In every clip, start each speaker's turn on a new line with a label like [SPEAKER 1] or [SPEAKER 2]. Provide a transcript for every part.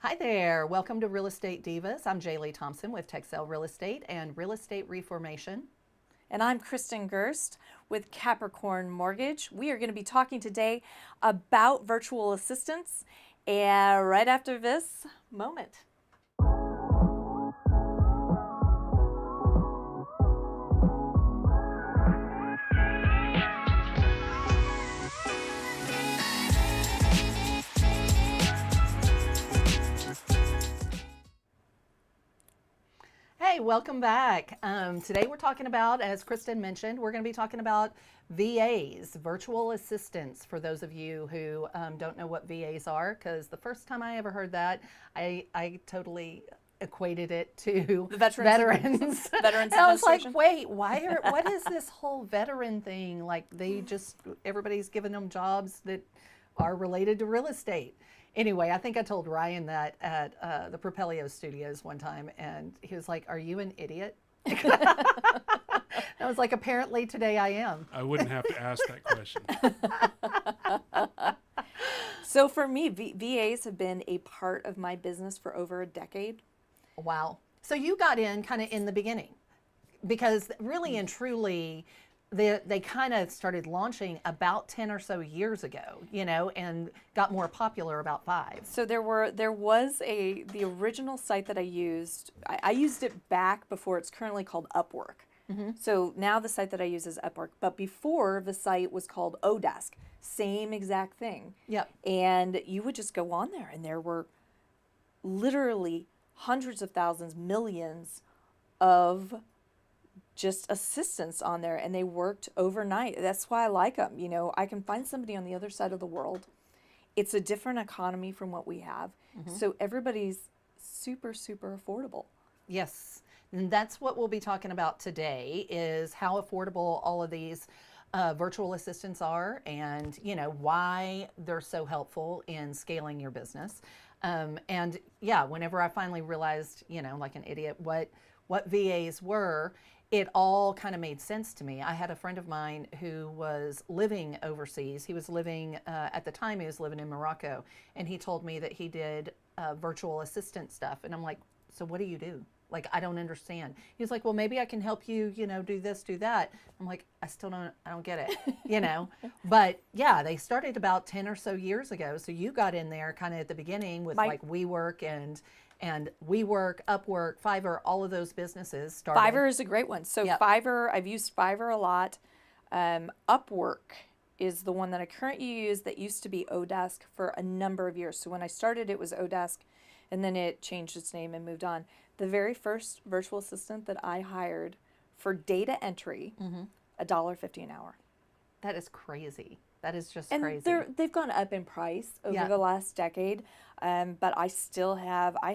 [SPEAKER 1] Hi there, welcome to Real Estate Divas. I'm Jerleigh Thompson with Texel Real Estate and Real Estate Reformation.
[SPEAKER 2] And I'm Kristin GERST with Capricorn Mortgage. We are going to be talking today about virtual assistants and right after this moment.
[SPEAKER 1] Hey, welcome back. Today we're talking about, as Kristin mentioned, we're going to be talking about VAs, virtual assistants, for those of you who don't know what VAs are, because the first time I ever heard that, I totally equated it to
[SPEAKER 2] The veterans.
[SPEAKER 1] And I was like, wait, what is this whole veteran thing? Like everybody's giving them jobs that are related to real estate. Anyway, I think I told Ryan that at the Propelio Studios one time, and he was like, "Are you an idiot?" I was like, "Apparently today I am."
[SPEAKER 3] I wouldn't have to ask that question.
[SPEAKER 2] So for me, VAs have been a part of my business for over a decade.
[SPEAKER 1] Wow. So you got in kind of in the beginning, because really and truly, they kind of started launching about 10 or so years ago, and got more popular about 5.
[SPEAKER 2] So there was the original site that I used. I used it back before it's currently called Upwork. Mm-hmm. So now the site that I use is Upwork, but before the site was called Odesk. Same exact thing.
[SPEAKER 1] Yep.
[SPEAKER 2] And you would just go on there, and there were literally hundreds of thousands, millions of just assistants on there, and they worked overnight. That's why I like them. I can find somebody on the other side of the world. It's a different economy from what we have. Mm-hmm. So everybody's super, super affordable.
[SPEAKER 1] Yes. And that's what we'll be talking about today, is how affordable all of these virtual assistants are, and why they're so helpful in scaling your business. And yeah, whenever I finally realized, like an idiot, what VAs were, it all kind of made sense to me. I had a friend of mine who was living overseas. He was living, at the time he was living in Morocco, and he told me that he did virtual assistant stuff. And I'm like, so what do you do? Like, I don't understand. He was like, well, maybe I can help you, do this, do that. I'm like, I don't get it, But yeah, they started about 10 or so years ago. So you got in there kind of at the beginning with like WeWork and WeWork, Upwork, Fiverr, all of those businesses started.
[SPEAKER 2] Fiverr is a great one. So yep. Fiverr, I've used Fiverr a lot. Upwork is the one that I currently use that used to be Odesk for a number of years. So when I started, it was Odesk, and then it changed its name and moved on. The very first virtual assistant that I hired for data entry, $1.50 an hour.
[SPEAKER 1] That is crazy. That is just
[SPEAKER 2] and
[SPEAKER 1] crazy.
[SPEAKER 2] They've gone up in price over the last decade, but I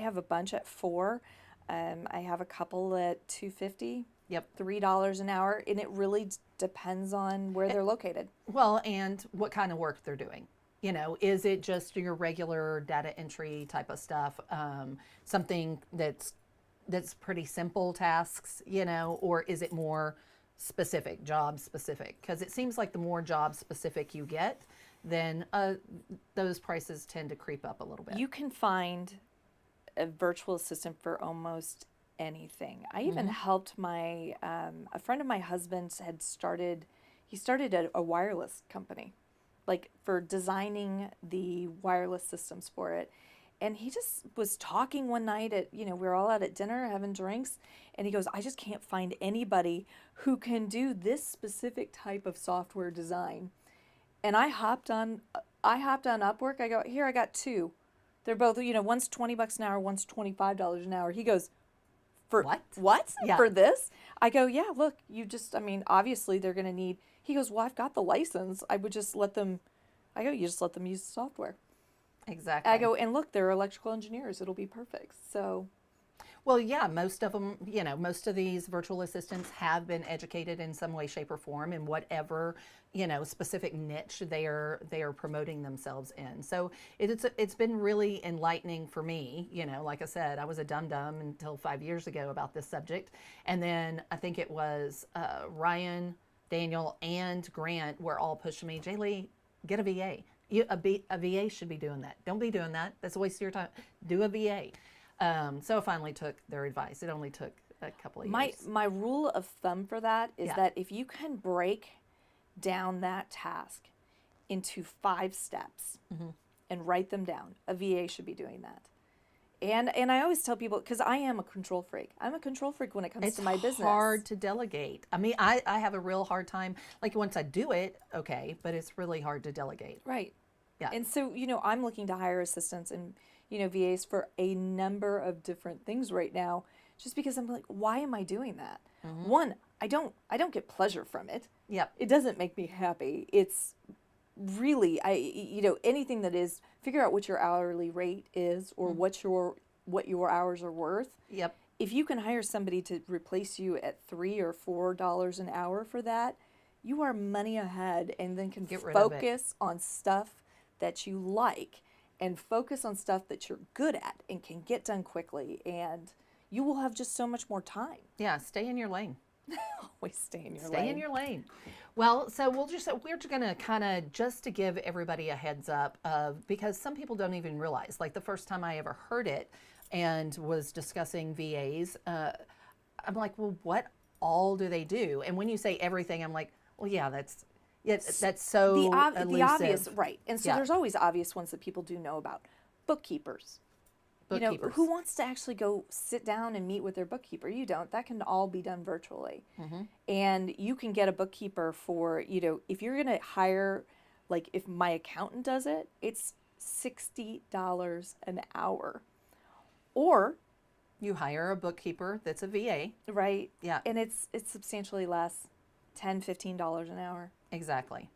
[SPEAKER 2] have a bunch at $4. I have a couple at $2.50.
[SPEAKER 1] Yep.
[SPEAKER 2] $3 an hour, and it really depends on where they're located.
[SPEAKER 1] Well, and what kind of work they're doing. Is it just your regular data entry type of stuff? Something that's pretty simple tasks, or is it more specific, job specific? Because it seems like the more job specific you get, then those prices tend to creep up a little bit.
[SPEAKER 2] You can find a virtual assistant for almost anything. I even helped a friend of my husband's he started a wireless company, like for designing the wireless systems for it. And he just was talking one night we were all out at dinner having drinks, and he goes, I just can't find anybody who can do this specific type of software design. And I hopped on Upwork. I go, here, I got 2. They're both, one's $20 an hour, one's $25 an hour. He goes, for what?
[SPEAKER 1] Yeah.
[SPEAKER 2] For this? I go, yeah, look, obviously they're going to need, he goes, well, I've got the license. You just let them use the software.
[SPEAKER 1] Exactly.
[SPEAKER 2] I go, and look, they're electrical engineers. It'll be perfect. So,
[SPEAKER 1] well, yeah, most of them, most of these virtual assistants have been educated in some way, shape, or form in whatever, specific niche they are promoting themselves in. So it's been really enlightening for me. Like I said, I was a dum-dum until 5 years ago about this subject. And then I think it was Ryan, Daniel, and Grant were all pushing me, Jerleigh, get a VA. A VA should be doing that. Don't be doing that. That's a waste of your time. Do a VA. So I finally took their advice. It only took a couple of years.
[SPEAKER 2] My rule of thumb for that is
[SPEAKER 1] Yeah.
[SPEAKER 2] that if you can break down that task into 5 steps and write them down, a VA should be doing that. And I always tell people, because I am a control freak. I'm a control freak when it comes to my business.
[SPEAKER 1] It's hard to delegate. I mean, I have a real hard time. Like once I do it, okay, but it's really hard to delegate.
[SPEAKER 2] Right.
[SPEAKER 1] Yeah.
[SPEAKER 2] And so, I'm looking to hire assistants and, VAs for a number of different things right now, just because I'm like, why am I doing that? One, I don't get pleasure from it.
[SPEAKER 1] Yep.
[SPEAKER 2] It doesn't make me happy. It's really, anything that is, figure out what your hourly rate is or what your hours are worth.
[SPEAKER 1] Yep.
[SPEAKER 2] If you can hire somebody to replace you at $3 or $4 an hour for that, you are money ahead, and then can
[SPEAKER 1] Get rid of it.
[SPEAKER 2] focus on stuff that you like and focus on stuff that you're good at and can get done quickly, and you will have just so much more time.
[SPEAKER 1] Yeah. Stay in your lane.
[SPEAKER 2] Always stay in your
[SPEAKER 1] Stay
[SPEAKER 2] lane.
[SPEAKER 1] in your lane. Well, so we're just going to kind of, just to give everybody a heads up of, because some people don't even realize, like the first time I ever heard it and was discussing VAs, I'm like, well, what all do they do? And when you say everything, I'm like, well, yeah, that's so
[SPEAKER 2] the
[SPEAKER 1] elusive.
[SPEAKER 2] obvious, right? And so
[SPEAKER 1] Yeah.
[SPEAKER 2] there's always obvious ones that people do know about. Bookkeepers.
[SPEAKER 1] Bookkeepers.
[SPEAKER 2] Who wants to actually go sit down and meet with their bookkeeper? You don't. That can all be done virtually. And you can get a bookkeeper for, if you're going to hire, like if my accountant does it, it's $60 an hour. Or,
[SPEAKER 1] You hire a bookkeeper that's a VA.
[SPEAKER 2] right?
[SPEAKER 1] Yeah.
[SPEAKER 2] And it's substantially less, $10, $15 an hour.
[SPEAKER 1] Exactly.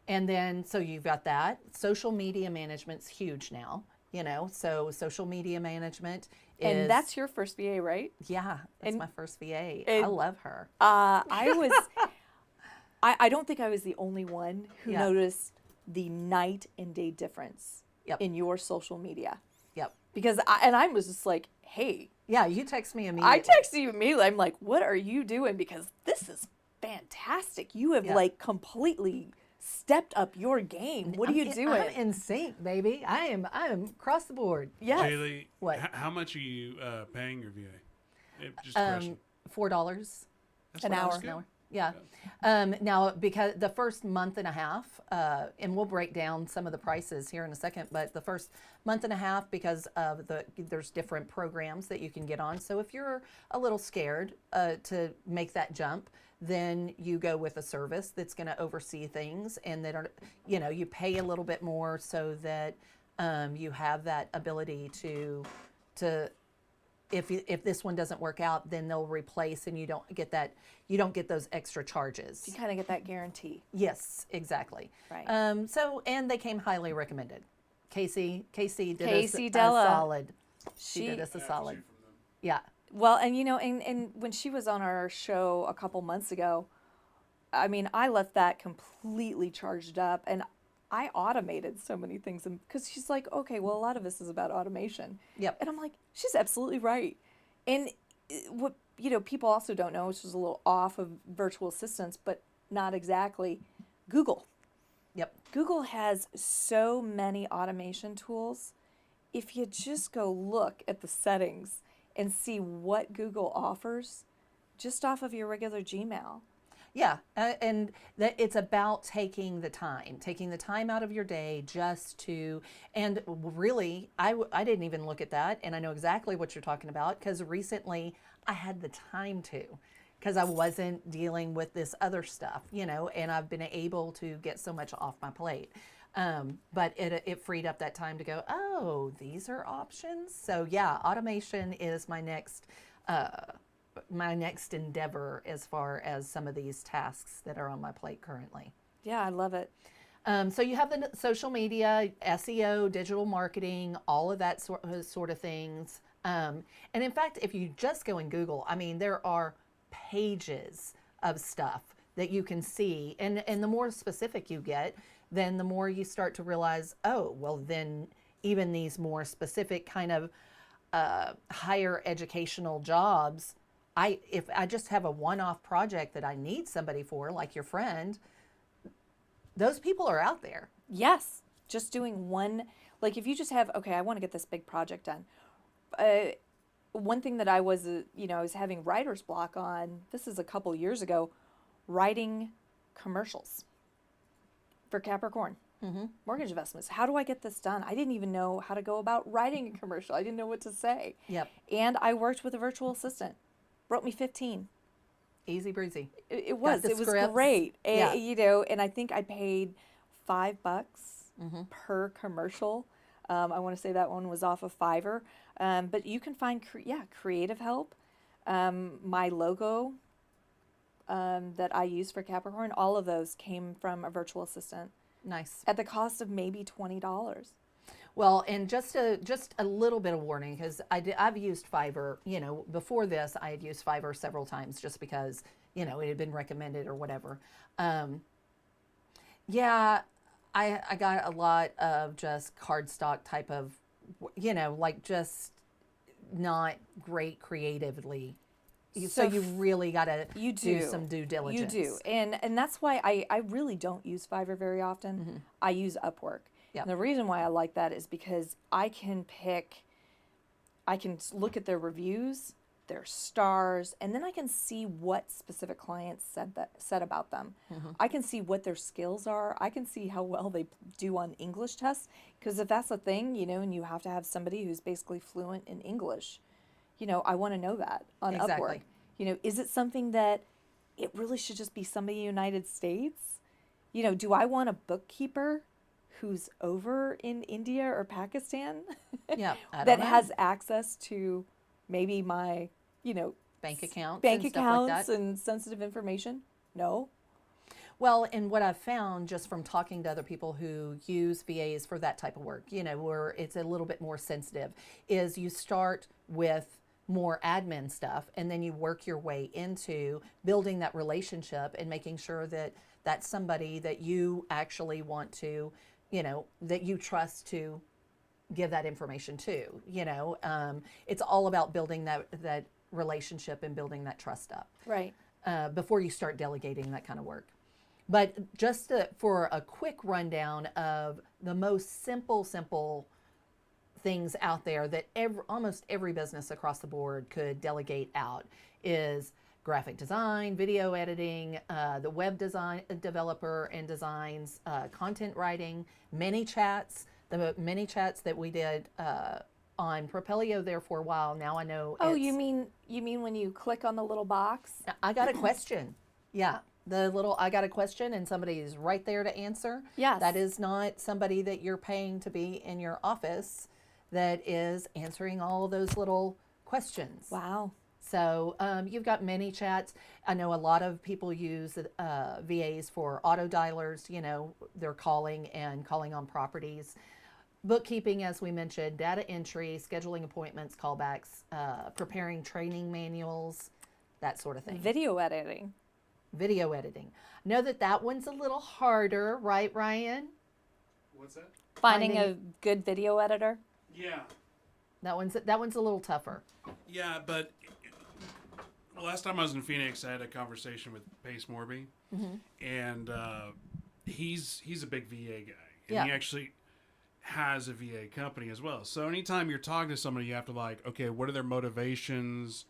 [SPEAKER 1] And then, so you've got that. Social media management's huge now, so social media management is.
[SPEAKER 2] And that's your first VA, right?
[SPEAKER 1] Yeah, that's
[SPEAKER 2] and-
[SPEAKER 1] my first VA. I
[SPEAKER 2] and-
[SPEAKER 1] love her.
[SPEAKER 2] I was, I don't think I was the only one who
[SPEAKER 1] Yeah.
[SPEAKER 2] noticed the night and day difference
[SPEAKER 1] Yep.
[SPEAKER 2] in your social media.
[SPEAKER 1] Yep.
[SPEAKER 2] Because I was just like, hey,
[SPEAKER 1] Yeah, you text me immediately.
[SPEAKER 2] I texted you immediately. I'm like, what are you doing? Because this is fantastic. You have
[SPEAKER 1] Yeah.
[SPEAKER 2] like completely stepped up your game. What are you doing?
[SPEAKER 1] I'm in sync, baby. I am across the board.
[SPEAKER 2] Yes.
[SPEAKER 3] Jerleigh,
[SPEAKER 1] What?
[SPEAKER 3] How much are you paying your VA? Just a question.
[SPEAKER 1] $4
[SPEAKER 3] That's
[SPEAKER 2] an
[SPEAKER 3] what I was
[SPEAKER 2] hour.
[SPEAKER 3] good.
[SPEAKER 1] an hour. Yeah. Now, because the first month and a half, and we'll break down some of the prices here in a second, but the first month and a half, because of there's different programs that you can get on. So if you're a little scared to make that jump, then you go with a service that's going to oversee things, and that are, you pay a little bit more so that you have that ability to. If this one doesn't work out, then they'll replace, and you don't get those extra charges.
[SPEAKER 2] You kind of get that guarantee.
[SPEAKER 1] Yes, exactly.
[SPEAKER 2] Right.
[SPEAKER 1] And they came highly recommended. Casey did
[SPEAKER 2] Casey
[SPEAKER 1] us
[SPEAKER 2] Della.
[SPEAKER 1] a solid. She did us a
[SPEAKER 3] Yeah,
[SPEAKER 1] solid.
[SPEAKER 3] shoot from them.
[SPEAKER 1] Yeah.
[SPEAKER 2] Well, and and when she was on our show a couple months ago, I mean, I left that completely charged up, and I automated so many things, because she's like, okay, well, a lot of this is about automation.
[SPEAKER 1] Yep.
[SPEAKER 2] And I'm like, she's absolutely right. And what people also don't know, which is a little off of virtual assistants, but not exactly, Google.
[SPEAKER 1] Yep.
[SPEAKER 2] Google has so many automation tools. If you just go look at the settings and see what Google offers just off of your regular Gmail.
[SPEAKER 1] Yeah, and that it's about taking the time out of your day just to, and really, I didn't even look at that, and I know exactly what you're talking about, because recently I had the time to, because I wasn't dealing with this other stuff, and I've been able to get so much off my plate. But it freed up that time to go, oh, these are options. So yeah, automation is my next endeavor as far as some of these tasks that are on my plate currently.
[SPEAKER 2] Yeah, I love it.
[SPEAKER 1] So you have the social media, SEO, digital marketing, all of that sort of things. And in fact, if you just go in Google, I mean, there are pages of stuff that you can see. And the more specific you get, then the more you start to realize, oh, well, then even these more specific kind of higher educational jobs, if I just have a one-off project that I need somebody for, like your friend, those people are out there.
[SPEAKER 2] Yes. just doing one, like if you just have, okay, I want to get this big project done. One thing that I was, I was having writer's block on, this is a couple years ago, writing commercials for Capricorn mortgage investments. How do I get this done? I didn't even know how to go about writing a commercial. I didn't know what to say.
[SPEAKER 1] Yep.
[SPEAKER 2] And I worked with a virtual assistant. Wrote me 15.
[SPEAKER 1] Easy breezy.
[SPEAKER 2] It was
[SPEAKER 1] scripts.
[SPEAKER 2] great.
[SPEAKER 1] Yeah.
[SPEAKER 2] And I think I paid $5 per commercial. I want to say that one was off of Fiverr. But you can find, creative help. My logo that I use for Capricorn, all of those came from a virtual assistant
[SPEAKER 1] Nice.
[SPEAKER 2] at the cost of maybe $20.
[SPEAKER 1] Well, and just a little bit of warning, because I've used Fiverr. Before this, I had used Fiverr several times just because it had been recommended or whatever. Yeah, I got a lot of just cardstock type of, like just not great creatively. So you really got to do some due diligence.
[SPEAKER 2] You do. And that's why I really don't use Fiverr very often. I use Upwork.
[SPEAKER 1] Yep.
[SPEAKER 2] And the reason why I like that is because I can look at their reviews, their stars, and then I can see what specific clients said about them. I can see what their skills are. I can see how well they do on English tests. Because if that's a thing, and you have to have somebody who's basically fluent in English, I want to know that on
[SPEAKER 1] Exactly.
[SPEAKER 2] Upwork. Is it something that it really should just be somebody in the United States? Do I want a bookkeeper who's over in India or Pakistan
[SPEAKER 1] Yeah, I don't
[SPEAKER 2] that
[SPEAKER 1] know.
[SPEAKER 2] has access to maybe my,
[SPEAKER 1] bank accounts,
[SPEAKER 2] bank
[SPEAKER 1] and stuff like
[SPEAKER 2] accounts
[SPEAKER 1] that.
[SPEAKER 2] and sensitive information? No.
[SPEAKER 1] Well, and what I've found just from talking to other people who use VAs for that type of work, where it's a little bit more sensitive, is you start with more admin stuff and then you work your way into building that relationship and making sure that that's somebody that you actually want to, that you trust to give that information to. It's all about building that relationship and building that trust up
[SPEAKER 2] Right.
[SPEAKER 1] before you start delegating that kind of work. But just for a quick rundown of the most simple things out there that almost every business across the board could delegate out is graphic design, video editing, the web design developer and designs, content writing, many chats. The many chats that we did on Propelio there for a while. Now I know.
[SPEAKER 2] Oh, you mean when you click on the little box?
[SPEAKER 1] I got a question. Yeah. I got a question and somebody is right there to answer.
[SPEAKER 2] Yes.
[SPEAKER 1] That is not somebody that you're paying to be in your office that is answering all of those little questions.
[SPEAKER 2] Wow.
[SPEAKER 1] So you've got many chats. I know a lot of people use VAs for auto dialers. They're calling on properties. Bookkeeping, as we mentioned, data entry, scheduling appointments, callbacks, preparing training manuals, that sort of thing.
[SPEAKER 2] Video editing.
[SPEAKER 1] Video editing. Know that one's a little harder, right, Ryan?
[SPEAKER 3] What's that?
[SPEAKER 2] Finding a good video editor.
[SPEAKER 3] Yeah.
[SPEAKER 1] That one's a little tougher.
[SPEAKER 3] Yeah, but last time I was in Phoenix, I had a conversation with Pace Morby, and he's a big VA guy, and he actually has a VA company as well. So anytime you're talking to somebody, you have to okay, what are their motivations?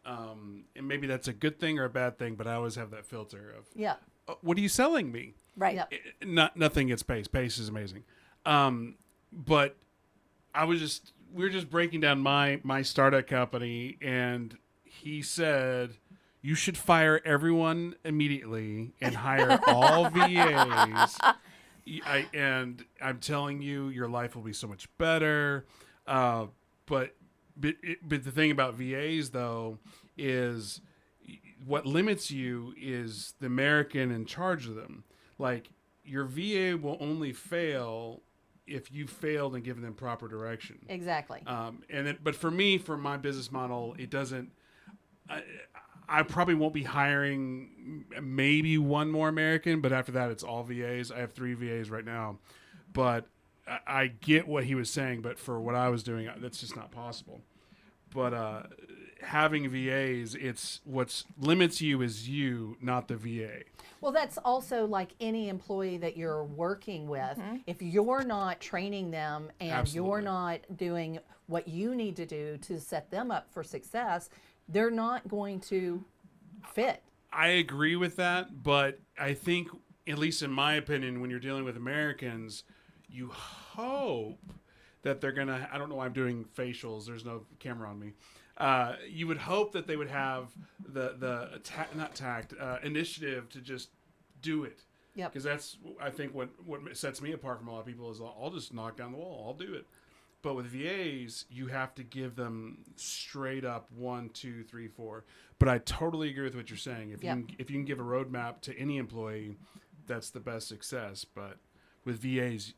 [SPEAKER 3] And maybe that's a good thing or a bad thing, but I always have that filter of, what are you selling me?
[SPEAKER 2] Right.
[SPEAKER 1] Yep.
[SPEAKER 3] Nothing against Pace. Pace is amazing. But we were just breaking down my startup company, and he said, you should fire everyone immediately and hire all VAs. And I'm telling you, your life will be so much better. But the thing about VAs, though, is what limits you is the American in charge of them. Your VA will only fail if you failed and given them proper direction.
[SPEAKER 1] Exactly.
[SPEAKER 3] But for me, for my business model, it doesn't. I probably won't be hiring maybe one more American, but after that, it's all VAs. I have 3 VAs right now, but I get what he was saying. But for what I was doing, that's just not possible. But having VAs, it's what limits you is you, not the VA.
[SPEAKER 1] Well, that's also like any employee that you're working with. If you're not training them and
[SPEAKER 3] Absolutely.
[SPEAKER 1] you're not doing what you need to do to set them up for success, they're not going to fit.
[SPEAKER 3] I agree with that, but I think, at least in my opinion, when you're dealing with Americans, you hope that they're gonna. I don't know why I'm doing facials. There's no camera on me. You would hope that they would have the initiative to just do it.
[SPEAKER 1] Yep.
[SPEAKER 3] Because that's, I think, what sets me apart from a lot of people is I'll just knock down the wall. I'll do it. But with VAs, you have to give them straight up 1, 2, 3, 4. But I totally agree with what you're saying. If you can give a roadmap to any employee, that's the best success. But with VAs,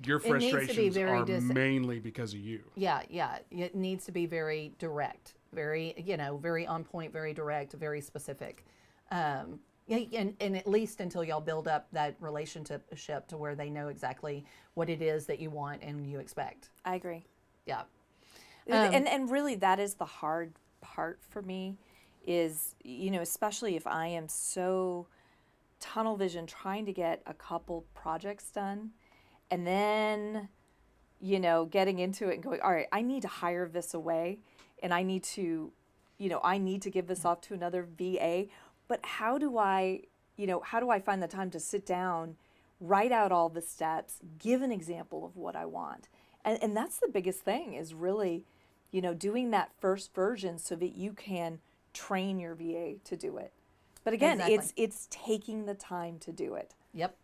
[SPEAKER 3] your
[SPEAKER 1] It needs to be
[SPEAKER 3] frustrations
[SPEAKER 1] very
[SPEAKER 3] are mainly because of you.
[SPEAKER 1] Yeah, it needs to be very direct, very, very on point, very direct, very specific. And at least until y'all build up that relationship to where they know exactly what it is that you want and you expect.
[SPEAKER 2] I agree.
[SPEAKER 1] Yeah.
[SPEAKER 2] And really that is the hard part for me is, especially if I am so tunnel vision trying to get a couple projects done and then, getting into it and going, all right, I need to hire this away and I need to give this off to another VA. But how do I find the time to sit down, write out all the steps, give an example of what I want? And that's the biggest thing is really, doing that first version so that you can train your VA to do it. But again,
[SPEAKER 1] Exactly.
[SPEAKER 2] it's taking the time to do it.
[SPEAKER 1] Yep.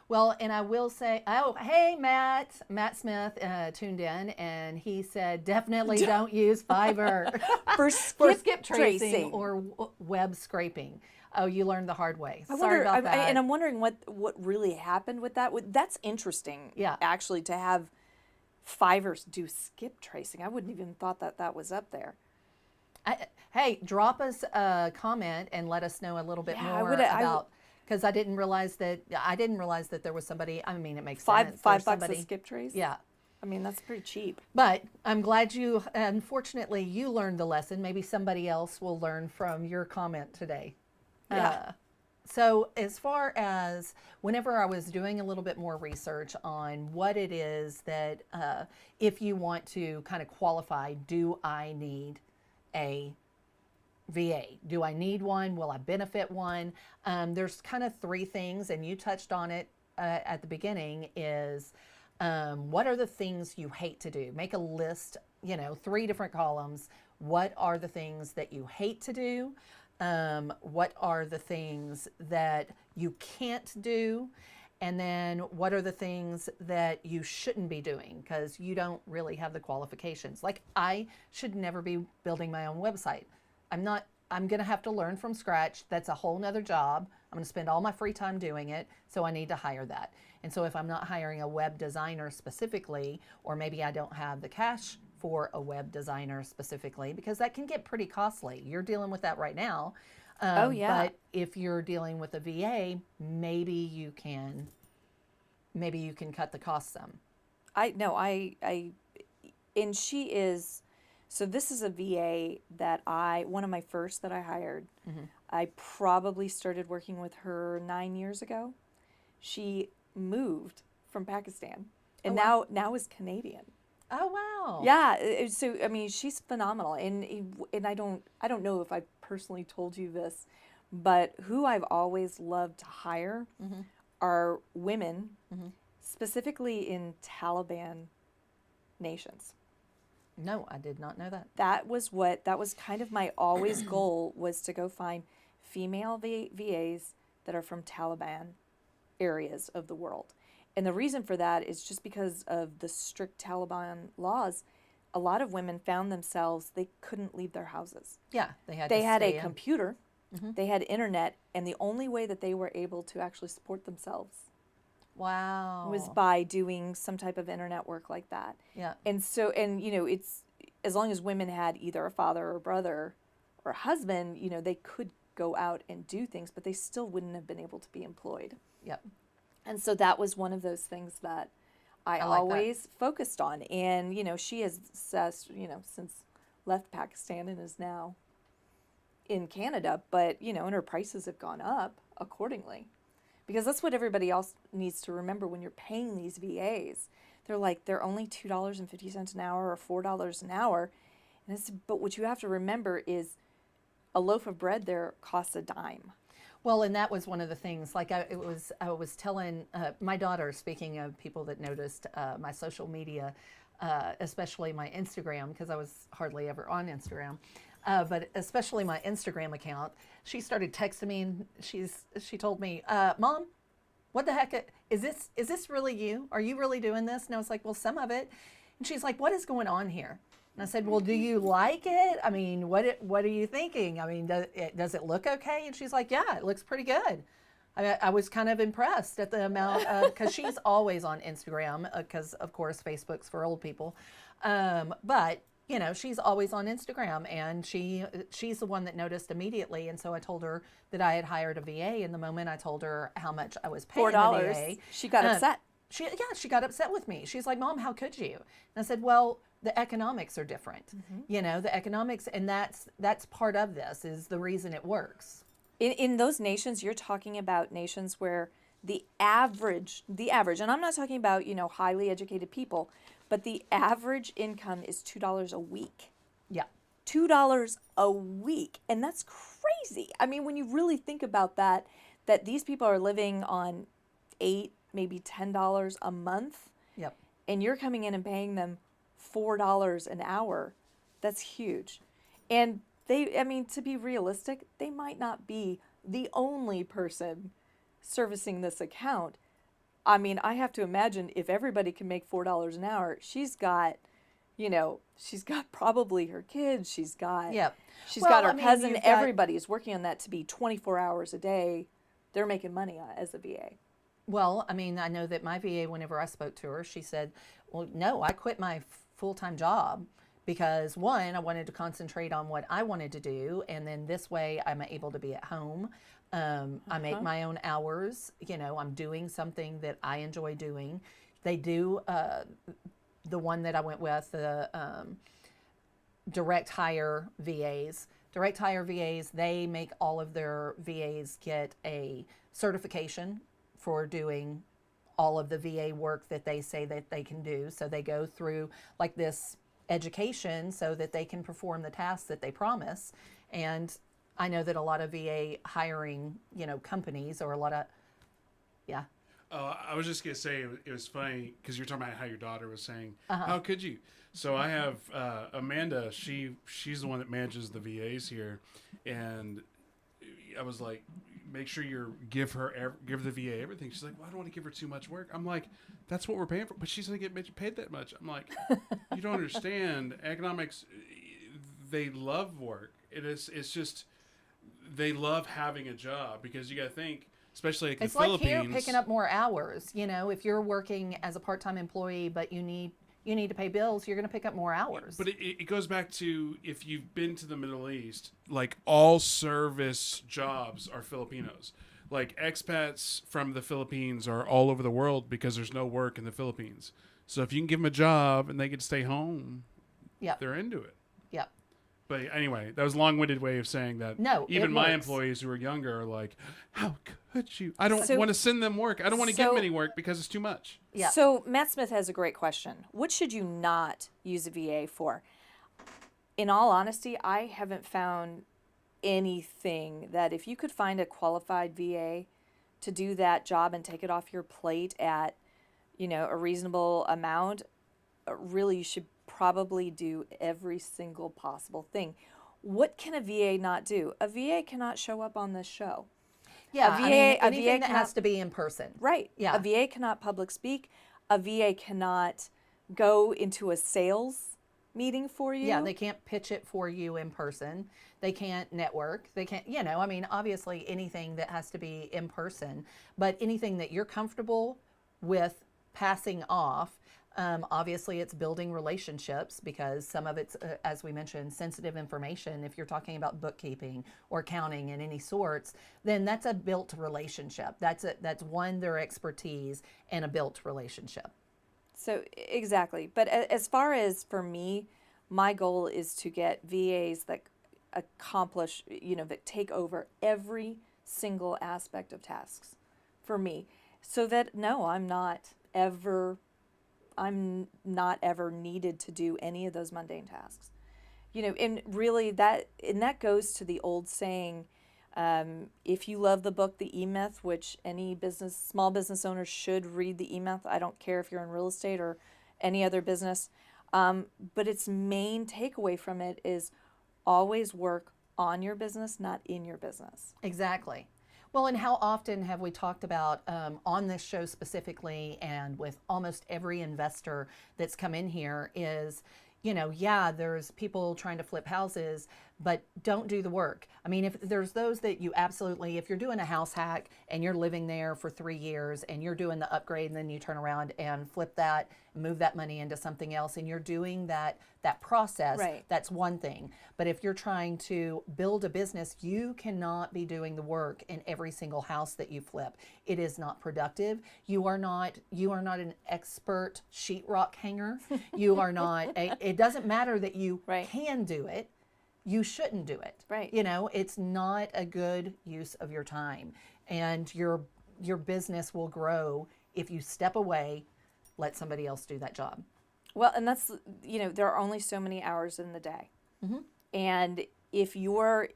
[SPEAKER 1] Well, and I will say, hey, Matt Smith tuned in, and he said definitely don't use Fiverr
[SPEAKER 2] For
[SPEAKER 1] for skip tracing or web scraping. Oh, you learned the hard way. Sorry about that.
[SPEAKER 2] And I'm wondering what really happened with that. That's interesting, actually, to have Fiverr do skip tracing. I wouldn't even thought that was up there.
[SPEAKER 1] Hey, drop us a comment and let us know a little bit more about, because I didn't realize that there was somebody. I mean, it makes sense.
[SPEAKER 2] $5 a skip trace.
[SPEAKER 1] Yeah.
[SPEAKER 2] I mean, that's pretty cheap.
[SPEAKER 1] But I'm glad unfortunately, you learned the lesson. Maybe somebody else will learn from your comment today.
[SPEAKER 2] Yeah.
[SPEAKER 1] So as far as whenever I was doing a little bit more research on what it is that if you want to kind of qualify, do I need a VA? Do I need one? Will I benefit one? There's kind of 3 things, and you touched on it at the beginning, is what are the things you hate to do? Make a list, 3 different columns. What are the things that you hate to do? What are the things that you can't do? And then what are the things that you shouldn't be doing because you don't really have the qualifications? Like, I should never be building my own website. I'm going to have to learn from scratch. That's a whole nother job. I'm going to spend all my free time doing it. So I need to hire that. And so if I'm not hiring a web designer specifically, or maybe I don't have the cash for a web designer specifically, because that can get pretty costly. You're dealing with that right now.
[SPEAKER 2] Oh, yeah.
[SPEAKER 1] But if you're dealing with a VA, maybe you can cut the cost some.
[SPEAKER 2] And she is, so this is a VA that one of my first that I hired.
[SPEAKER 1] Mm-hmm.
[SPEAKER 2] I probably started working with her 9 years ago. She moved from Pakistan and now is Canadian.
[SPEAKER 1] Oh, wow.
[SPEAKER 2] Yeah, so I mean, she's phenomenal, and I don't know if I personally told you this, but who I've always loved to hire are women, specifically in Taliban nations.
[SPEAKER 1] No, I did not know that.
[SPEAKER 2] That was kind of my always goal, was to go find female VAs that are from Taliban areas of the world. And the reason for that is just because of the strict Taliban laws. A lot of women found themselves, they couldn't leave their houses.
[SPEAKER 1] Yeah, they had
[SPEAKER 2] a computer, they had internet, and the only way that they were able to actually support themselves was by doing some type of internet work like that.
[SPEAKER 1] Yeah.
[SPEAKER 2] And so, it's, as long as women had either a father or brother or a husband, they could go out and do things, but they still wouldn't have been able to be employed.
[SPEAKER 1] Yep.
[SPEAKER 2] And so that was one of those things that I
[SPEAKER 1] like
[SPEAKER 2] always focused on. And, she has, since left Pakistan and is now in Canada, but, you know, and her prices have gone up accordingly. Because that's what everybody else needs to remember when you're paying these VAs. They're only $2.50 an hour or $4 an hour. And but what you have to remember is a loaf of bread there costs a dime.
[SPEAKER 1] Well, and that was one of the things, like I was telling my daughter, speaking of people that noticed my social media, especially my Instagram, because I was hardly ever on Instagram, but especially my Instagram account, she started texting me and she told me, Mom, what the heck, is this really you? Are you really doing this? And I was like, well, some of it. And she's like, what is going on here? And I said, well, do you like it? I mean, what are you thinking? I mean, does it look okay? And she's like, yeah, it looks pretty good. I was kind of impressed at the amount because she's always on Instagram because, of course, Facebook's for old people. But, you know, she's always on Instagram, and she's the one that noticed immediately. And so I told her that I had hired a VA. And the moment I told her how much I was paying the VA,
[SPEAKER 2] she got upset.
[SPEAKER 1] She got upset with me. She's like, Mom, how could you? And I said, well, the economics are different. You know, the economics, and that's part of this, is the reason it works.
[SPEAKER 2] In those nations, you're talking about nations where the average, and I'm not talking about, you know, highly educated people, but the average income is $2 a week.
[SPEAKER 1] Yeah.
[SPEAKER 2] $2 a week. And that's crazy. I mean, when you really think about that these people are living on $8, maybe $10 a month.
[SPEAKER 1] Yep.
[SPEAKER 2] And you're coming in and paying them $4 an hour. That's huge. And to be realistic, they might not be the only person servicing this account. I mean, I have to imagine if everybody can make $4 an hour, she's got probably her kids, she's got her cousin, everybody's working on that to be 24 hours a day. They're making money as a VA.
[SPEAKER 1] Well, I mean, I know that my VA, whenever I spoke to her, she said, well, no, I quit my full-time job because, one, I wanted to concentrate on what I wanted to do, and then this way I'm able to be at home. I make my own hours. You know, I'm doing something that I enjoy doing. They do, the one that I went with, the direct hire VAs. Direct hire VAs, they make all of their VAs get a certification for doing all of the VA work that they say that they can do. So they go through like this education so that they can perform the tasks that they promise. And I know that a lot of VA hiring, you know, companies or a lot of, yeah.
[SPEAKER 3] I was just going to say, it was funny because you're talking about how your daughter was saying, how could you? So I have Amanda, she's the one that manages the VAs here. And I was like, make sure you give the VA everything. She's like, well, I don't want to give her too much work. I'm like, that's what we're paying for, but she's going to get paid that much. I'm like, you don't understand. Economics, they love work. It's just, they love having a job because you got to think, especially like
[SPEAKER 1] it's
[SPEAKER 3] the
[SPEAKER 1] like
[SPEAKER 3] Philippines.
[SPEAKER 1] Here picking up more hours. You know, if you're working as a part-time employee, but you need to pay bills, you're going to pick up more hours.
[SPEAKER 3] But it goes back to, if you've been to the Middle East, like all service jobs are Filipinos. Like expats from the Philippines are all over the world because there's no work in the Philippines. So if you can give them a job and they can stay home, they're into it.
[SPEAKER 1] Yep.
[SPEAKER 3] But anyway, that was a long-winded way of saying that.
[SPEAKER 1] No,
[SPEAKER 3] even my
[SPEAKER 1] works.
[SPEAKER 3] Employees who are younger are like, how could you? I don't want to send them work. I don't want to give them any work because it's too much.
[SPEAKER 1] Yeah.
[SPEAKER 2] So Matt Smith has a great question. What should you not use a VA for? In all honesty, I haven't found anything that if you could find a qualified VA to do that job and take it off your plate at, you know, a reasonable amount, really you should probably do every single possible thing. What can a VA not do? A VA cannot show up on this show.
[SPEAKER 1] Yeah, anything that
[SPEAKER 2] cannot,
[SPEAKER 1] has to be in person.
[SPEAKER 2] Right.
[SPEAKER 1] Yeah.
[SPEAKER 2] A VA cannot public speak. A VA cannot go into a sales meeting for you.
[SPEAKER 1] Yeah, they can't pitch it for you in person. They can't network. They can't, you know, I mean, obviously anything that has to be in person, but anything that you're comfortable with passing off. Obviously, it's building relationships because some of it's, as we mentioned, sensitive information. If you're talking about bookkeeping or accounting in any sorts, then that's a built relationship. That's their expertise and a built relationship.
[SPEAKER 2] So exactly. But as far as for me, my goal is to get VAs that accomplish, that take over every single aspect of tasks for me, so that no, I'm not ever needed to do any of those mundane tasks. And really that goes to the old saying, if you love the book, The E-Myth, which any small business owner should read The E-Myth. I don't care if you're in real estate or any other business. But its main takeaway from it is always work on your business, not in your business.
[SPEAKER 1] Exactly. Well, and how often have we talked about on this show specifically, and with almost every investor that's come in here, is, there's people trying to flip houses, but don't do the work. I mean, if there's those that you absolutely, if you're doing a house hack and you're living there for 3 years and you're doing the upgrade, and then you turn around and flip that, move that money into something else, and you're doing that process,
[SPEAKER 2] right,
[SPEAKER 1] that's one thing. But if you're trying to build a business, you cannot be doing the work in every single house that you flip. It is not productive. You are not an expert sheetrock hanger. You are not it doesn't matter that you
[SPEAKER 2] right,
[SPEAKER 1] can do it. You shouldn't do it.
[SPEAKER 2] Right.
[SPEAKER 1] It's not a good use of your time, and your business will grow if you step away, let somebody else do that job.
[SPEAKER 2] Well, and that's, there are only so many hours in the day. Mm-hmm. And if your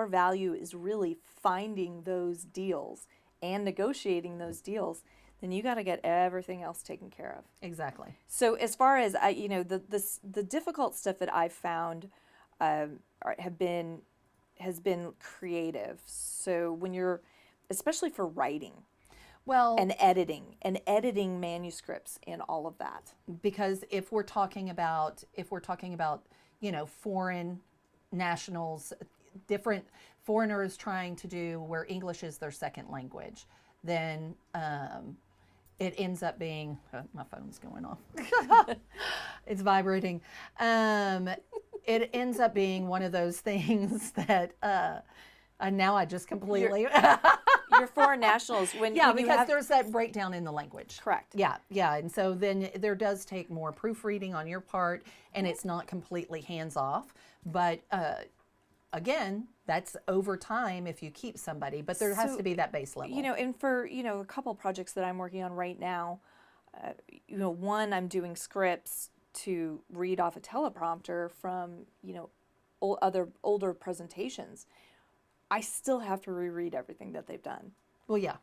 [SPEAKER 2] value is really finding those deals and negotiating those deals, then you got to get everything else taken care of.
[SPEAKER 1] Exactly.
[SPEAKER 2] So as far as the difficult stuff that I've found has been creative. So when you're, especially for writing,
[SPEAKER 1] well,
[SPEAKER 2] and editing manuscripts and all of that.
[SPEAKER 1] Because if we're talking about foreign nationals, different foreigners trying to do where English is their second language, then it ends up being my phone's going off. It's vibrating. It ends up being one of those things that now I just completely.
[SPEAKER 2] You're foreign nationals
[SPEAKER 1] because there's that breakdown in the language.
[SPEAKER 2] Correct.
[SPEAKER 1] Yeah, and so then there does take more proofreading on your part, and it's not completely hands off. But again, that's over time if you keep somebody. But there has to be that base level.
[SPEAKER 2] And for a couple projects that I'm working on right now, one, I'm doing scripts to read off a teleprompter from older presentations. I still have to reread everything that they've done.
[SPEAKER 1] Well, yeah.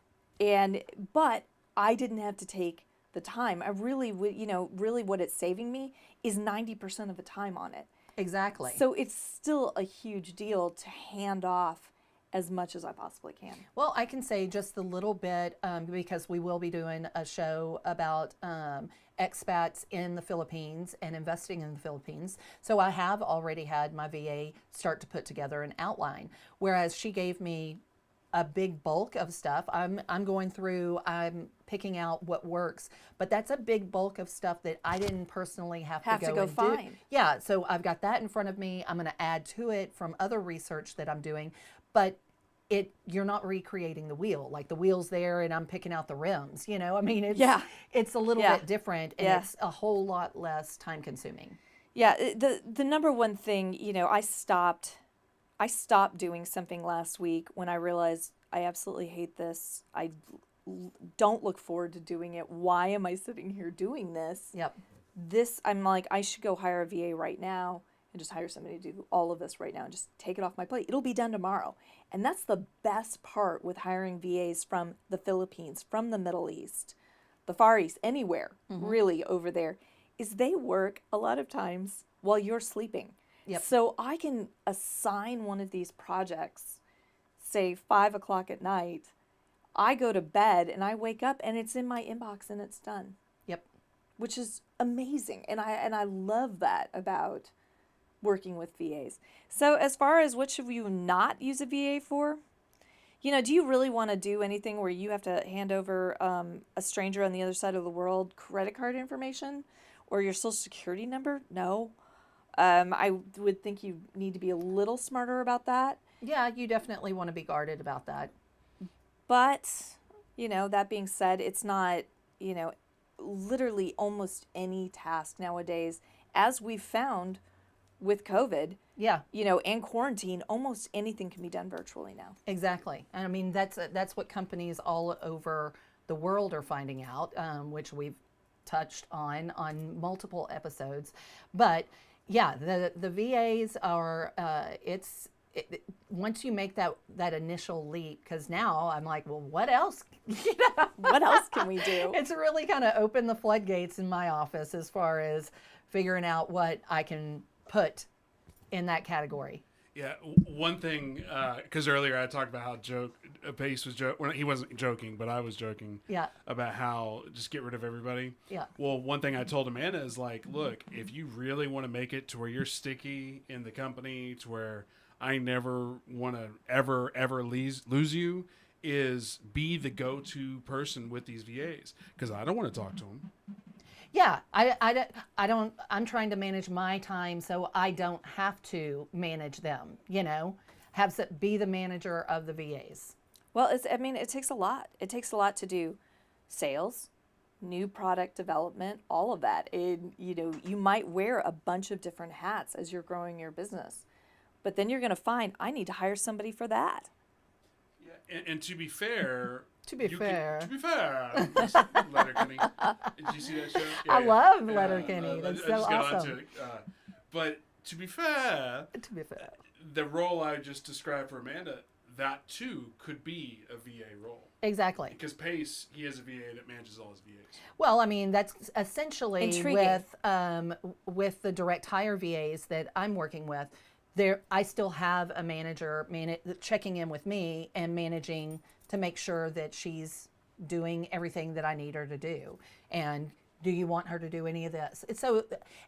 [SPEAKER 2] But I didn't have to take the time. I really what it's saving me is 90% of the time on it.
[SPEAKER 1] Exactly.
[SPEAKER 2] So it's still a huge deal to hand off as much as I possibly can.
[SPEAKER 1] Well, I can say just a little bit because we will be doing a show about expats in the Philippines and investing in the Philippines. So I have already had my VA start to put together an outline, whereas she gave me a big bulk of stuff. I'm going through, I'm picking out what works, but that's a big bulk of stuff that I didn't personally have to go and
[SPEAKER 2] find.
[SPEAKER 1] do. Yeah, so I've got that in front of me. I'm going to add to it from other research that I'm doing, but you're not recreating the wheel. Like the wheel's there and I'm picking out the rims, I mean, it's a little bit different, and it's a whole lot less time consuming.
[SPEAKER 2] Yeah, the number one thing, I stopped doing something last week when I realized I absolutely hate this. I don't look forward to doing it. Why am I sitting here doing this?
[SPEAKER 1] Yep.
[SPEAKER 2] I'm like, I should go hire a VA right now and just hire somebody to do all of this right now and just take it off my plate. It'll be done tomorrow. And that's the best part with hiring VAs from the Philippines, from the Middle East, the Far East, anywhere really over there, is they work a lot of times while you're sleeping.
[SPEAKER 1] Yep.
[SPEAKER 2] So I can assign one of these projects, say 5 o'clock at night. I go to bed and I wake up and it's in my inbox and it's done.
[SPEAKER 1] Yep.
[SPEAKER 2] Which is amazing. And I love that about working with VAs. So as far as what should you not use a VA for? Do you really want to do anything where you have to hand over a stranger on the other side of the world credit card information or your social security number? No. I would think you need to be a little smarter about that.
[SPEAKER 1] Yeah, you definitely want to be guarded about that.
[SPEAKER 2] But, that being said, it's not, literally almost any task nowadays, as we've found with COVID,
[SPEAKER 1] Yeah,
[SPEAKER 2] and quarantine, almost anything can be done virtually now.
[SPEAKER 1] exactly. And I mean, that's what companies all over the world are finding out, which we've touched on multiple episodes. But yeah, the VAs are once you make that initial leap, because now I'm like, well, what else?
[SPEAKER 2] What else can we do?
[SPEAKER 1] It's really kind of opened the floodgates in my office as far as figuring out what I can put in that category.
[SPEAKER 3] Yeah, one thing, because earlier I talked about how Pace was joking. Well, he wasn't joking, but I was joking.
[SPEAKER 1] Yeah.
[SPEAKER 3] About how just get rid of everybody.
[SPEAKER 1] Yeah.
[SPEAKER 3] Well, one thing I told Amanda is like, look, if you really want to make it to where you're sticky in the company, to where I never want to ever lose you, is be the go-to person with these VAs, because I don't want to talk to them.
[SPEAKER 1] Yeah, I don't, I'm trying to manage my time so I don't have to manage them, be the manager of the VAs.
[SPEAKER 2] Well, it takes a lot. It takes a lot to do sales, new product development, all of that. You might wear a bunch of different hats as you're growing your business, but then you're going to find, I need to hire somebody for that.
[SPEAKER 3] Yeah, and to be fair.
[SPEAKER 1] To be fair.
[SPEAKER 3] Letterkenny. Did you see that show? Yeah,
[SPEAKER 1] I love
[SPEAKER 3] yeah,
[SPEAKER 1] Letterkenny. That's
[SPEAKER 3] I
[SPEAKER 1] so
[SPEAKER 3] just got
[SPEAKER 1] awesome.
[SPEAKER 3] onto it. But to be fair, the role I just described for Amanda, that too could be a VA role.
[SPEAKER 1] Exactly.
[SPEAKER 3] Because Pace, he has a VA that manages all his VAs.
[SPEAKER 1] Well, I mean, that's essentially
[SPEAKER 2] Intriguing.
[SPEAKER 1] with the direct hire VAs that I'm working with. I still have a manager checking in with me and managing to make sure that she's doing everything that I need her to do. And do you want her to do any of this?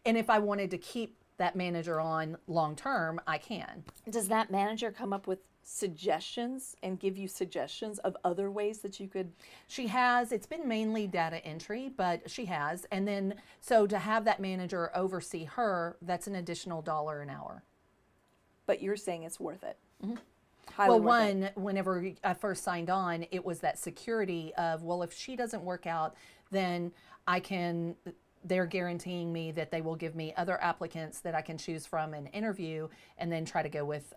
[SPEAKER 1] And if I wanted to keep that manager on long term, I can.
[SPEAKER 2] Does that manager come up with suggestions and give you suggestions of other ways that you could?
[SPEAKER 1] She has. It's been mainly data entry, but she has. And then, so to have that manager oversee her, that's an additional $1 an hour.
[SPEAKER 2] But you're saying it's worth it.
[SPEAKER 1] Mm-hmm.
[SPEAKER 2] Highly
[SPEAKER 1] Well,
[SPEAKER 2] worth it.
[SPEAKER 1] whenever I first signed on, it was that security of, well, if she doesn't work out, then they're guaranteeing me that they will give me other applicants that I can choose from and interview, and then try to go with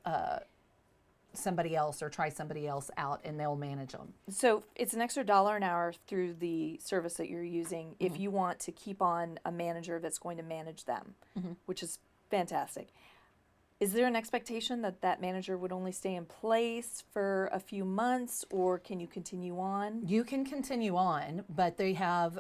[SPEAKER 1] somebody else or try somebody else out, and they'll manage them.
[SPEAKER 2] So it's an extra $1 an hour through the service that you're using if you want to keep on a manager that's going to manage them, which is fantastic. Is there an expectation that that manager would only stay in place for a few months, or can you continue on?
[SPEAKER 1] You can continue on, but they have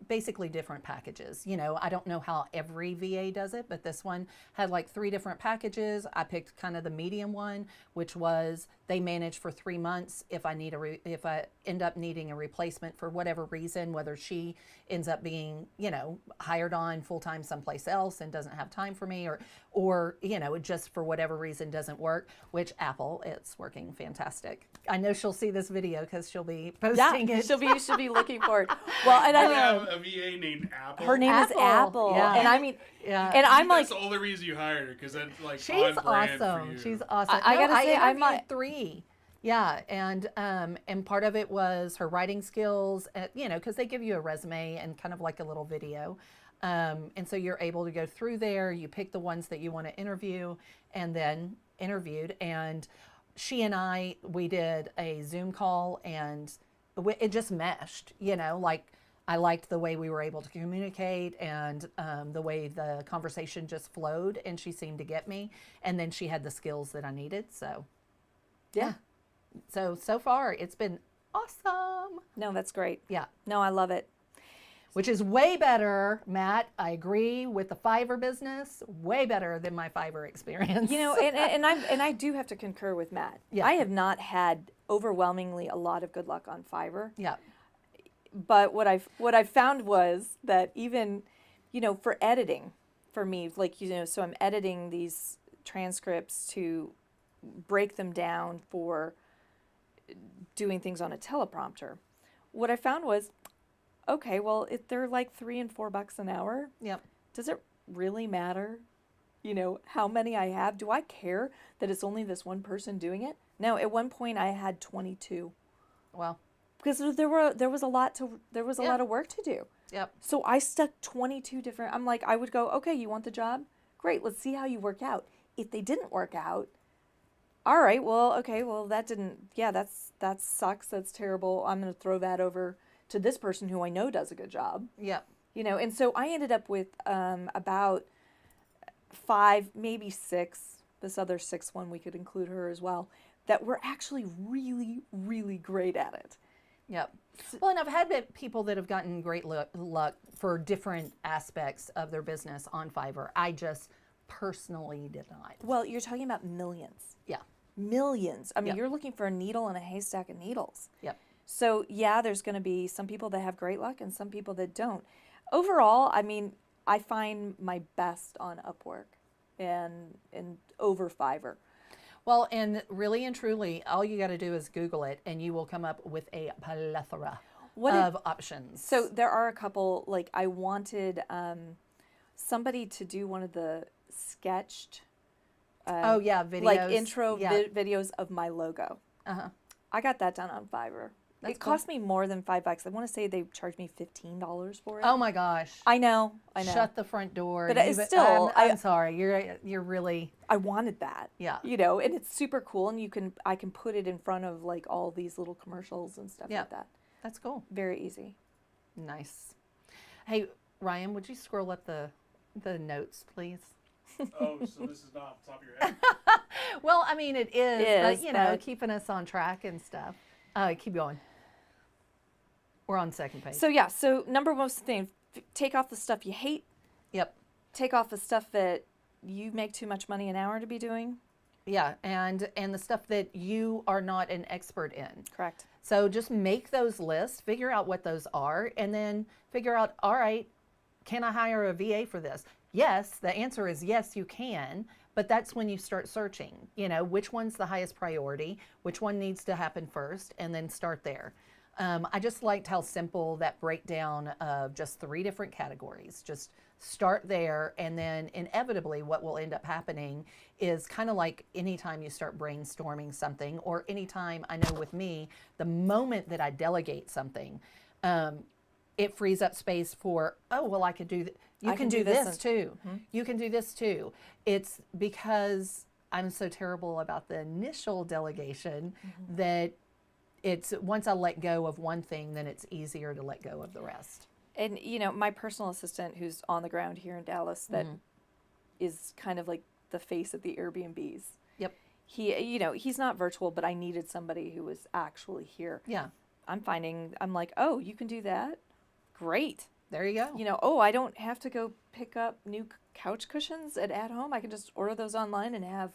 [SPEAKER 1] basically different packages. I don't know how every VA does it, but this one had like 3 different packages. I picked kind of the medium one, which was they manage for 3 months. If I end up needing a replacement for whatever reason, whether she ends up being hired on full time someplace else and doesn't have time for me, or it just for whatever reason doesn't work, which Apple, it's working fantastic. I know she'll see this video because she'll be posting it.
[SPEAKER 2] She'll be looking for it. Well, and
[SPEAKER 3] I have a VA named Apple.
[SPEAKER 2] her name is Apple,
[SPEAKER 1] Yeah.
[SPEAKER 2] and I mean,
[SPEAKER 1] Yeah.
[SPEAKER 2] and I'm like,
[SPEAKER 3] That's the only reason you hired her, because that's like
[SPEAKER 1] She's
[SPEAKER 3] on brand for
[SPEAKER 1] awesome.
[SPEAKER 3] you.
[SPEAKER 1] She's awesome.
[SPEAKER 2] I gotta say, I
[SPEAKER 1] interviewed
[SPEAKER 2] might-
[SPEAKER 1] 3. Yeah, and part of it was her writing skills, because they give you a resume and kind of like a little video. And so you're able to go through there, you pick the ones that you want to interview, and then interviewed. And she and we did a Zoom call, and it just meshed, like I liked the way we were able to communicate, and the way the conversation just flowed, and she seemed to get me. And then she had the skills that I needed. So, yeah. So far it's been awesome.
[SPEAKER 2] no, that's great.
[SPEAKER 1] Yeah.
[SPEAKER 2] No, I love it.
[SPEAKER 1] Which is way better, Matt. I agree with the Fiverr business, way better than my Fiverr experience.
[SPEAKER 2] And I do have to concur with Matt.
[SPEAKER 1] Yeah.
[SPEAKER 2] I have not had overwhelmingly a lot of good luck on Fiverr.
[SPEAKER 1] Yeah.
[SPEAKER 2] But what I found was that even, for editing, for me, like, so I'm editing these transcripts to break them down for doing things on a teleprompter. What I found was, okay, well, if they're like $3 and $4 an hour,
[SPEAKER 1] Yep.
[SPEAKER 2] does it really matter, how many I have? Do I care that it's only this one person doing it? No, at one point I had 22
[SPEAKER 1] Well,
[SPEAKER 2] because there was a lot of work to do.
[SPEAKER 1] Yep.
[SPEAKER 2] So I stuck 22 different, I'm like, I would go, okay, you want the job? Great, let's see how you work out. If they didn't work out, all right, well, okay, well, that sucks, that's terrible. I'm going to throw that over to this person who I know does a good job.
[SPEAKER 1] Yep.
[SPEAKER 2] You know, and so I ended up with about 5, maybe 6, this other 6th one, we could include her as well, that were actually really, really great at it.
[SPEAKER 1] Yep. Well, and I've had people that have gotten great luck for different aspects of their business on Fiverr. I just personally did not.
[SPEAKER 2] Well, you're talking about millions.
[SPEAKER 1] Yeah.
[SPEAKER 2] Millions. I mean,
[SPEAKER 1] Yep.
[SPEAKER 2] you're looking for a needle in a haystack of needles.
[SPEAKER 1] Yep.
[SPEAKER 2] So, yeah, there's going to be some people that have great luck and some people that don't. Overall, I mean, I find my best on Upwork and over Fiverr.
[SPEAKER 1] Well, and really and truly, all you got to do is Google it, and you will come up with a plethora of options.
[SPEAKER 2] So there are a couple, like I wanted somebody to do one of the sketched
[SPEAKER 1] oh yeah, videos,
[SPEAKER 2] like intro
[SPEAKER 1] yeah.
[SPEAKER 2] videos of my logo.
[SPEAKER 1] Uh-huh.
[SPEAKER 2] I got that done on Fiverr.
[SPEAKER 1] That's
[SPEAKER 2] It cost me more than $5. I want to say they charged me $15 for it.
[SPEAKER 1] Oh my gosh.
[SPEAKER 2] I know.
[SPEAKER 1] Shut the front door.
[SPEAKER 2] But it's still,
[SPEAKER 1] I'm sorry. You're really,
[SPEAKER 2] I wanted that.
[SPEAKER 1] yeah.
[SPEAKER 2] You know, and it's super cool, and I can put it in front of like all these little commercials and stuff
[SPEAKER 1] Yeah.
[SPEAKER 2] like that.
[SPEAKER 1] That's cool.
[SPEAKER 2] Very easy.
[SPEAKER 1] Nice. Hey, Ryan, would you scroll up the notes, please?
[SPEAKER 3] Oh, so this is not off the top of your head?
[SPEAKER 1] Well, I mean, it is,
[SPEAKER 2] It is,
[SPEAKER 1] but, you know,
[SPEAKER 2] but-
[SPEAKER 1] keeping us on track and stuff. Keep going. We're on second page.
[SPEAKER 2] So yeah, so number one thing, take off the stuff you hate.
[SPEAKER 1] Yep.
[SPEAKER 2] Take off the stuff that you make too much money an hour to be doing.
[SPEAKER 1] Yeah, and the stuff that you are not an expert in.
[SPEAKER 2] Correct.
[SPEAKER 1] So just make those lists, figure out what those are, and then figure out, all right, can I hire a VA for this? Yes, the answer is yes, you can, but that's when you start searching, you know, which one's the highest priority, which one needs to happen first, and then start there. I just liked how simple that breakdown of just 3 different categories. Just start there, and then inevitably what will end up happening is kind of like anytime you start brainstorming something, or anytime, I know with me, the moment that I delegate something, it frees up space for, oh, well, I could do you can do this too. You can do this too. It's because I'm so terrible about the initial delegation that it's once I let go of one thing, then it's easier to let go of the rest.
[SPEAKER 2] And you know, my personal assistant who's on the ground here in Dallas that is kind of like the face of the Airbnbs.
[SPEAKER 1] Yep.
[SPEAKER 2] He, you know, he's not virtual, but I needed somebody who was actually here.
[SPEAKER 1] Yeah.
[SPEAKER 2] I'm like, oh, you can do that? Great.
[SPEAKER 1] There you go.
[SPEAKER 2] You know, oh, I don't have to go pick up new couch cushions at home. I can just order those online and have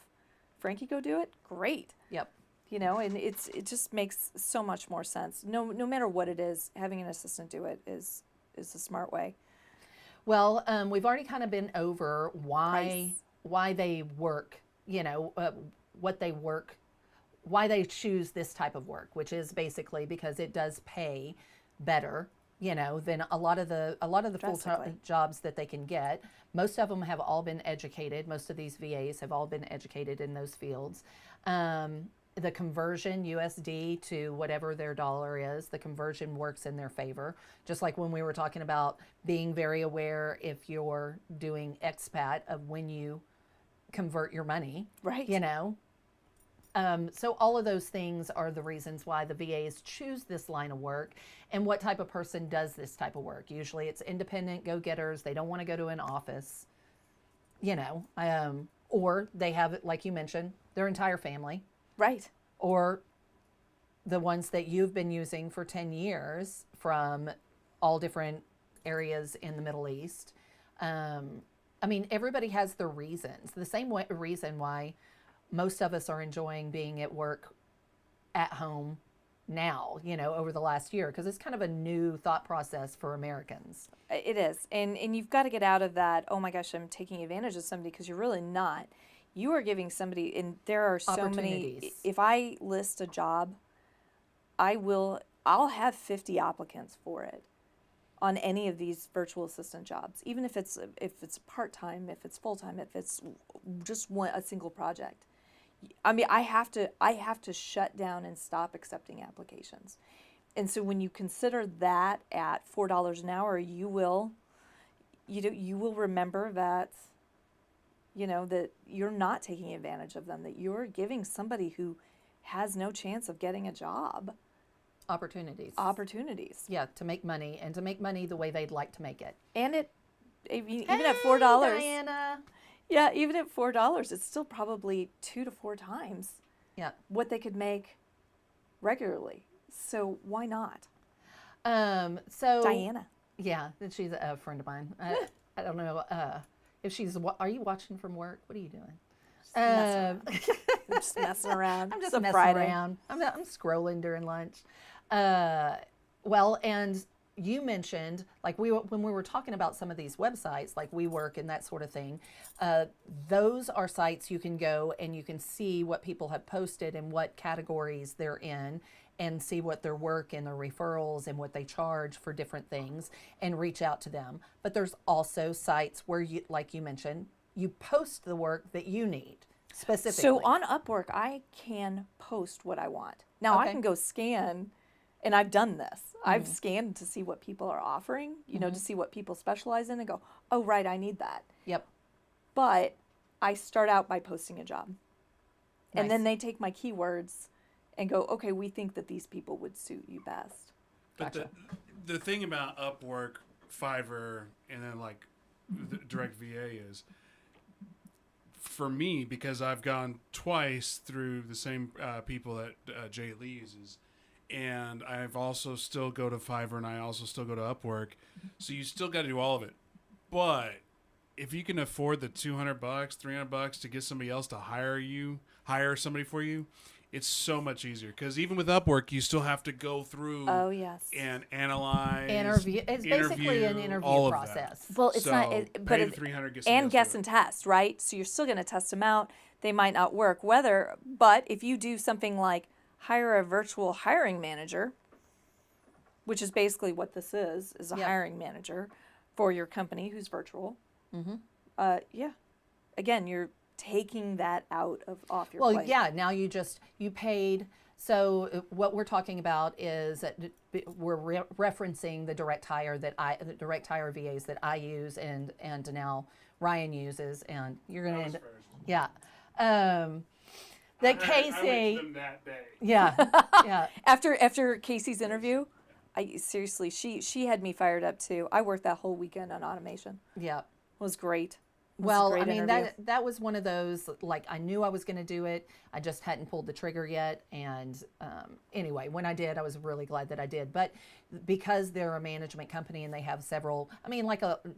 [SPEAKER 2] Frankie go do it. Great.
[SPEAKER 1] Yep.
[SPEAKER 2] You know, and it just makes so much more sense. No matter what it is, having an assistant do it is a smart way.
[SPEAKER 1] Well, we've already kind of been over why they work, you know, what they work, why they choose this type of work, which is basically because it does pay better, you know, than a lot of the full-time jobs that they can get. Most of them have all been educated. Most of these VAs have all been educated in those fields. The conversion, USD to whatever their dollar is, the conversion works in their favor. Just like when we were talking about being very aware if you're doing expat of when you convert your money,
[SPEAKER 2] Right.
[SPEAKER 1] you know. So all of those things are the reasons why the VAs choose this line of work and what type of person does this type of work. Usually it's independent go-getters. They don't want to go to an office, you know, or they have, like you mentioned, their entire family.
[SPEAKER 2] Right.
[SPEAKER 1] Or the ones that you've been using for 10 years from all different areas in the Middle East. I mean, everybody has their reasons. The same reason why most of us are enjoying being at work at home now, you know, over the last year, because it's kind of a new thought process for Americans.
[SPEAKER 2] It is. And you've got to get out of that, oh my gosh, I'm taking advantage of somebody, because you're really not. You are giving somebody, and there are so many, if I list a job, I'll have 50 applicants for it on any of these virtual assistant jobs, even if it's part-time, if it's full-time, if it's just a single project. I mean, I have to shut down and stop accepting applications. And so when you consider that at $4 an hour, you will remember that, that you're not taking advantage of them, that you're giving somebody who has no chance of getting a job opportunities.
[SPEAKER 1] Yeah, to make money, and to make money the way they'd like to make it.
[SPEAKER 2] And even
[SPEAKER 1] Hey,
[SPEAKER 2] at $4,
[SPEAKER 1] Diana.
[SPEAKER 2] yeah, even at $4, it's still probably 2 to 4 times
[SPEAKER 1] Yeah.
[SPEAKER 2] what they could make regularly. So why not?
[SPEAKER 1] So
[SPEAKER 2] Diana.
[SPEAKER 1] Yeah, and she's a friend of mine. I don't know if she's. Are you watching from work? What are you doing?
[SPEAKER 2] I'm just messing around.
[SPEAKER 1] I'm just
[SPEAKER 2] It's a
[SPEAKER 1] messing
[SPEAKER 2] Friday.
[SPEAKER 1] around. I'm scrolling during lunch. Well, and you mentioned like when we were talking about some of these websites like WeWork and that sort of thing. Those are sites you can go and you can see what people have posted and what categories they're in, and see what their work and their referrals and what they charge for different things, and reach out to them. But there's also sites where you, like you mentioned, you post the work that you need specifically.
[SPEAKER 2] So on Upwork, I can post what I want. Now I
[SPEAKER 1] Okay.
[SPEAKER 2] can go scan, and I've done this. I've scanned to see what people are offering, to see what people specialize in, and go, oh, right, I need that.
[SPEAKER 1] Yep.
[SPEAKER 2] But I start out by posting a job. And then
[SPEAKER 1] Nice.
[SPEAKER 2] they take my keywords and go, okay, we think that these people would suit you best.
[SPEAKER 3] But
[SPEAKER 1] Gotcha.
[SPEAKER 3] the thing about Upwork, Fiverr, and then like the direct VA is, for me, because I've gone twice through the same people that Jerleigh uses, and I've also still go to Fiverr and I also still go to Upwork, so you still got to do all of it. But if you can afford the $200, $300 to get somebody else to hire somebody for you, it's so much easier, because even with Upwork, you still have to go through
[SPEAKER 2] Oh, yes.
[SPEAKER 3] and analyze.
[SPEAKER 1] It's basically an interview
[SPEAKER 3] all of
[SPEAKER 1] process.
[SPEAKER 2] Well, it's
[SPEAKER 3] so
[SPEAKER 2] not,
[SPEAKER 3] pay
[SPEAKER 2] but
[SPEAKER 3] the
[SPEAKER 2] it,
[SPEAKER 3] $300, get
[SPEAKER 2] and
[SPEAKER 3] somebody
[SPEAKER 2] guess
[SPEAKER 3] else to
[SPEAKER 2] and
[SPEAKER 3] do
[SPEAKER 2] test, right? So you're still going to test them out. They might not work. But if you do something like hire a virtual hiring manager, which is basically what this is a
[SPEAKER 1] Yep.
[SPEAKER 2] hiring manager for your company who's virtual.
[SPEAKER 1] Mhm.
[SPEAKER 2] Yeah. Again, you're taking that off your
[SPEAKER 1] Well,
[SPEAKER 2] plate.
[SPEAKER 1] yeah. Now you paid. So what we're talking about is that we're referencing the direct hire VAs that I use and now Ryan uses, and you're gonna end. Yeah. That Casey.
[SPEAKER 3] that day.
[SPEAKER 1] Yeah. Yeah.
[SPEAKER 2] After Casey's interview, seriously, she had me fired up too. I worked that whole weekend on automation.
[SPEAKER 1] Yeah.
[SPEAKER 2] It was great. It was a
[SPEAKER 1] Well,
[SPEAKER 2] great
[SPEAKER 1] I mean
[SPEAKER 2] interview.
[SPEAKER 1] that was one of those, like, I knew I was going to do it. I just hadn't pulled the trigger yet. And anyway, when I did, I was really glad that I did. But because they're a management company and they have several, I mean,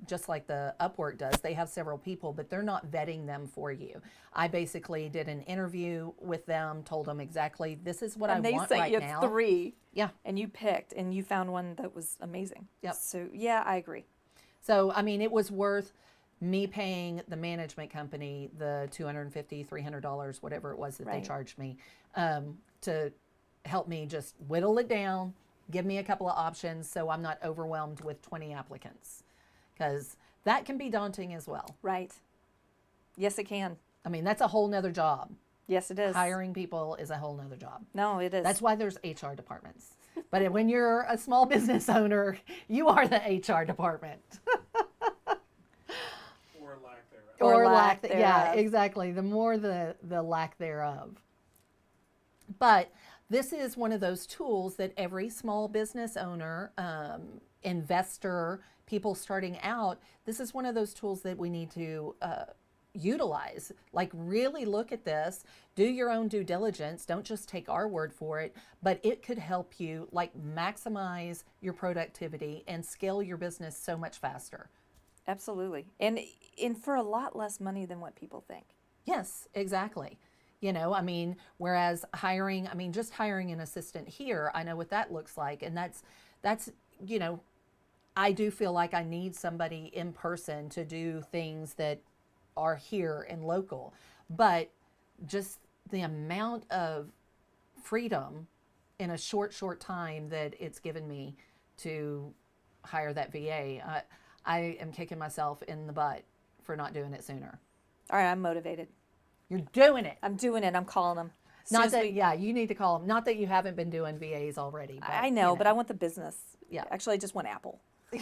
[SPEAKER 1] just like the Upwork does, they have several people, but they're not vetting them for you. I basically did an interview with them, told them exactly this is what
[SPEAKER 2] and
[SPEAKER 1] I
[SPEAKER 2] they
[SPEAKER 1] want
[SPEAKER 2] sent
[SPEAKER 1] right
[SPEAKER 2] you
[SPEAKER 1] now.
[SPEAKER 2] 3.
[SPEAKER 1] Yeah.
[SPEAKER 2] And you picked, and you found one that was amazing.
[SPEAKER 1] Yep.
[SPEAKER 2] So yeah, I agree.
[SPEAKER 1] So, I mean, it was worth me paying the management company the $250, $300, whatever it was that they
[SPEAKER 2] Right.
[SPEAKER 1] charged me, to help me just whittle it down, give me a couple of options so I'm not overwhelmed with 20 applicants. Because that can be daunting as well.
[SPEAKER 2] Right. Yes, it can.
[SPEAKER 1] I mean, that's a whole nother job.
[SPEAKER 2] Yes, it is.
[SPEAKER 1] Hiring people is a whole nother job.
[SPEAKER 2] No, it is.
[SPEAKER 1] That's why there's HR departments. But when you're a small business owner, you are the HR department.
[SPEAKER 3] Or lack thereof.
[SPEAKER 2] Or lack
[SPEAKER 1] Yeah,
[SPEAKER 2] thereof.
[SPEAKER 1] exactly. The more the lack thereof. But this is one of those tools that every small business owner, investor, people starting out, this is one of those tools that we need to utilize. Like, really look at this, do your own due diligence, don't just take our word for it, but it could help you like maximize your productivity and scale your business so much faster.
[SPEAKER 2] Absolutely. And for a lot less money than what people think.
[SPEAKER 1] Yes, exactly. You know, I mean, whereas just hiring an assistant here, I know what that looks like. And that's, you know, I do feel like I need somebody in person to do things that are here and local. But just the amount of freedom in a short time that it's given me to hire that VA, I am kicking myself in the butt for not doing it sooner.
[SPEAKER 2] All right, I'm motivated.
[SPEAKER 1] You're doing it.
[SPEAKER 2] I'm doing it. I'm calling them.
[SPEAKER 1] Not
[SPEAKER 2] as
[SPEAKER 1] that,
[SPEAKER 2] we-
[SPEAKER 1] yeah, you need to call them. Not that you haven't been doing VAs already. But,
[SPEAKER 2] I know, but I want the business.
[SPEAKER 1] Yeah.
[SPEAKER 2] Actually, I just want Apple.
[SPEAKER 1] you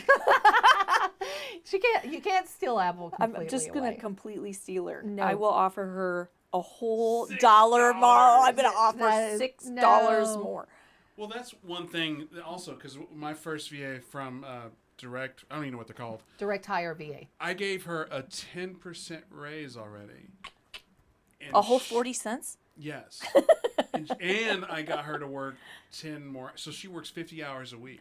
[SPEAKER 1] can't steal Apple completely
[SPEAKER 2] I'm just gonna
[SPEAKER 1] away.
[SPEAKER 2] completely steal her.
[SPEAKER 1] No.
[SPEAKER 2] I will offer her a whole
[SPEAKER 3] $6.
[SPEAKER 2] dollar more. I'm gonna offer
[SPEAKER 1] That is-
[SPEAKER 2] $6
[SPEAKER 1] no.
[SPEAKER 2] more.
[SPEAKER 3] Well, that's one thing also, because my first VA from Direct, I don't even know what they're called.
[SPEAKER 1] Direct hire VA.
[SPEAKER 3] I gave her a 10% raise already. And
[SPEAKER 2] A whole 40 cents?
[SPEAKER 3] Yes. and I got her to work 10 more. So she works 50 hours a week.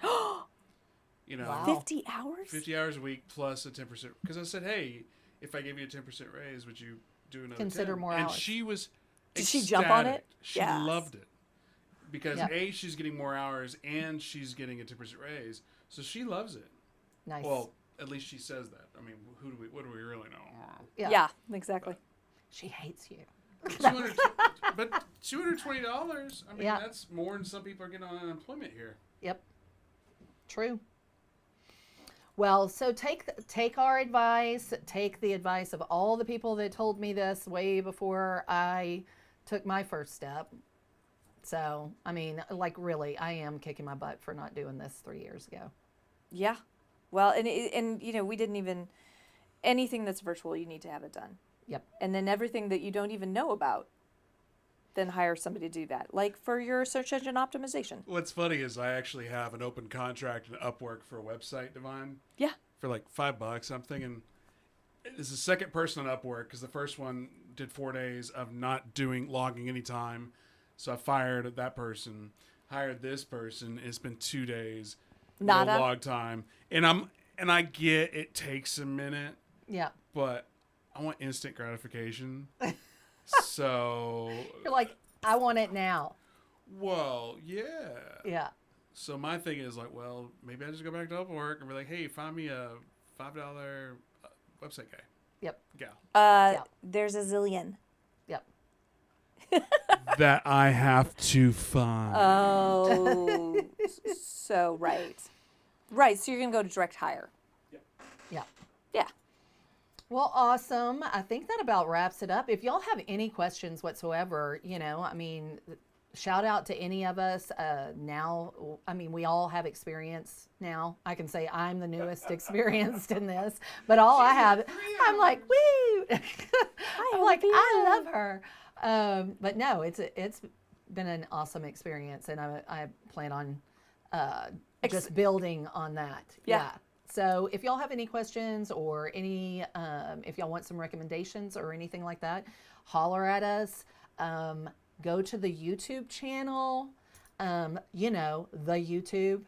[SPEAKER 3] You know,
[SPEAKER 1] Wow.
[SPEAKER 2] 50 hours?
[SPEAKER 3] 50 hours a week plus a 10%. Because I said, hey, if I gave you a 10% raise, would you do another
[SPEAKER 1] Consider
[SPEAKER 3] 10?
[SPEAKER 1] more
[SPEAKER 3] and
[SPEAKER 1] hours.
[SPEAKER 3] she was
[SPEAKER 2] Did she jump on it?
[SPEAKER 3] ecstatic. She
[SPEAKER 2] Yes.
[SPEAKER 3] loved it. Because
[SPEAKER 1] Yeah.
[SPEAKER 3] A, she's getting more hours and she's getting a 10% raise. So she loves it.
[SPEAKER 1] Nice.
[SPEAKER 3] Well, at least she says that. I mean, what do we really know?
[SPEAKER 2] Yeah, exactly.
[SPEAKER 1] She hates you.
[SPEAKER 3] 200, but $220, I mean,
[SPEAKER 1] Yeah.
[SPEAKER 3] that's more than some people are getting on unemployment here.
[SPEAKER 1] Yep. True. Well, so take our advice. Take the advice of all the people that told me this way before I took my first step. So, I mean, like really, I am kicking my butt for not doing this 3 years ago.
[SPEAKER 2] Yeah. Well, and you know, we didn't even, anything that's virtual, you need to have it done.
[SPEAKER 1] Yep.
[SPEAKER 2] And then everything that you don't even know about, then hire somebody to do that. Like for your search engine optimization.
[SPEAKER 3] What's funny is I actually have an open contract in Upwork for a website, Divine,
[SPEAKER 2] Yeah.
[SPEAKER 3] for like $5. I'm thinking, this is the second person on Upwork because the first one did 4 days of not logging any time. So I fired that person, hired this person. It's been 2 days,
[SPEAKER 2] Nada.
[SPEAKER 3] no log time, and I get it takes a minute,
[SPEAKER 1] Yeah.
[SPEAKER 3] but I want instant gratification. So,
[SPEAKER 1] You're like, I want it now.
[SPEAKER 3] well, yeah.
[SPEAKER 1] Yeah.
[SPEAKER 3] So my thing is like, well, maybe I just go back to Upwork and be like, hey, find me a $5 website guy,
[SPEAKER 1] Yep.
[SPEAKER 3] gal.
[SPEAKER 2] There's a zillion.
[SPEAKER 1] Yep.
[SPEAKER 3] That I have to find.
[SPEAKER 2] Oh, so right. Right, so you're going to go to direct hire.
[SPEAKER 1] Yeah.
[SPEAKER 2] Yeah.
[SPEAKER 1] Well, awesome. I think that about wraps it up. If y'all have any questions whatsoever, you know, I mean, shout out to any of us now. I mean, we all have experience now. I can say I'm the newest experienced in this, but all I have, I'm like, woo! I'm like, I love her. But no, it's been an awesome experience, and I plan on just building on that.
[SPEAKER 2] Yeah.
[SPEAKER 1] So if y'all have any questions or any, if y'all want some recommendations or anything like that, holler at us. Go to the YouTube channel, you know, the YouTube,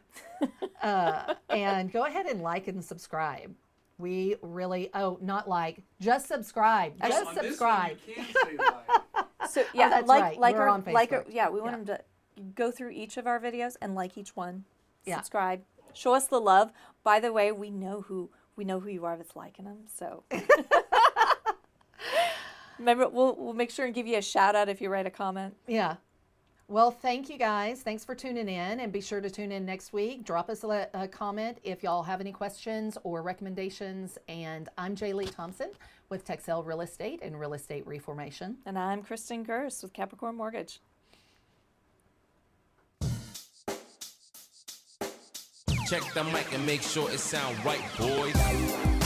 [SPEAKER 1] and go ahead and like and subscribe. We really, not like, just subscribe. Just
[SPEAKER 3] On this one,
[SPEAKER 1] subscribe.
[SPEAKER 3] you can say like.
[SPEAKER 2] So yeah,
[SPEAKER 1] that's
[SPEAKER 2] like
[SPEAKER 1] right.
[SPEAKER 2] like
[SPEAKER 1] We're
[SPEAKER 2] our
[SPEAKER 1] on
[SPEAKER 2] like
[SPEAKER 1] Facebook.
[SPEAKER 2] yeah, we want them to go through each of our videos and like each one.
[SPEAKER 1] Yeah.
[SPEAKER 2] Subscribe. Show us the love. By the way, we know who you are that's liking them. So remember, we'll make sure and give you a shout out if you write a comment.
[SPEAKER 1] Yeah. Well, thank you guys. Thanks for tuning in, and be sure to tune in next week. Drop us a comment if y'all have any questions or recommendations. And I'm Jerleigh Thompson with Texel Real Estate and Real Estate Reformation.
[SPEAKER 2] And I'm Kristin GERST with Capricorn Mortgage.
[SPEAKER 4] Check the mic and make sure it sound right, boys.